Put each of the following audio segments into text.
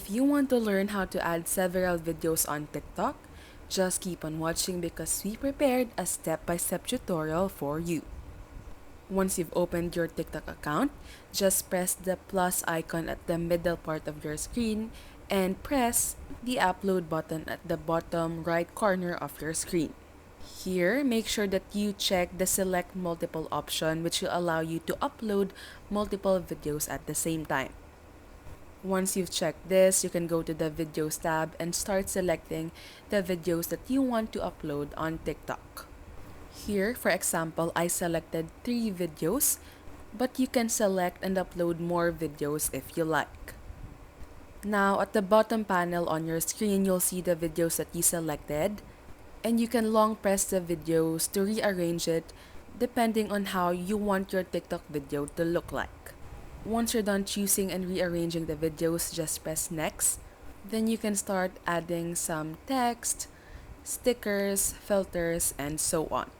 If you want to learn how to add several videos on TikTok, just keep on watching because we prepared a step-by-step tutorial for you. Once you've opened your TikTok account, just press the plus icon at the middle part of your screen and press the upload button at the bottom right corner of your screen. Here, make sure that you check the select multiple option, which will allow you to upload multiple videos at the same time. Once you've checked this, you can go to the videos tab and start selecting the videos that you want to upload on TikTok. Here, for example, I selected 3 videos, but you can select and upload more videos if you like. Now, at the bottom panel on your screen, you'll see the videos that you selected, and you can long press the videos to rearrange it depending on how you want your TikTok video to look like. Once you're done choosing and rearranging the videos, just press next. Then you can start adding some text, stickers, filters, and so on.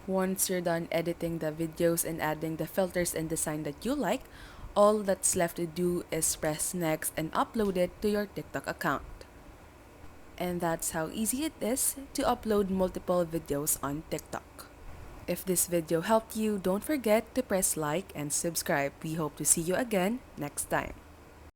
Once you're done editing the videos and adding the filters and design that you like, all that's left to do is press next and upload it to your TikTok account. And that's how easy it is to upload multiple videos on TikTok. If this video helped you, don't forget to press like and subscribe. We hope to see you again next time.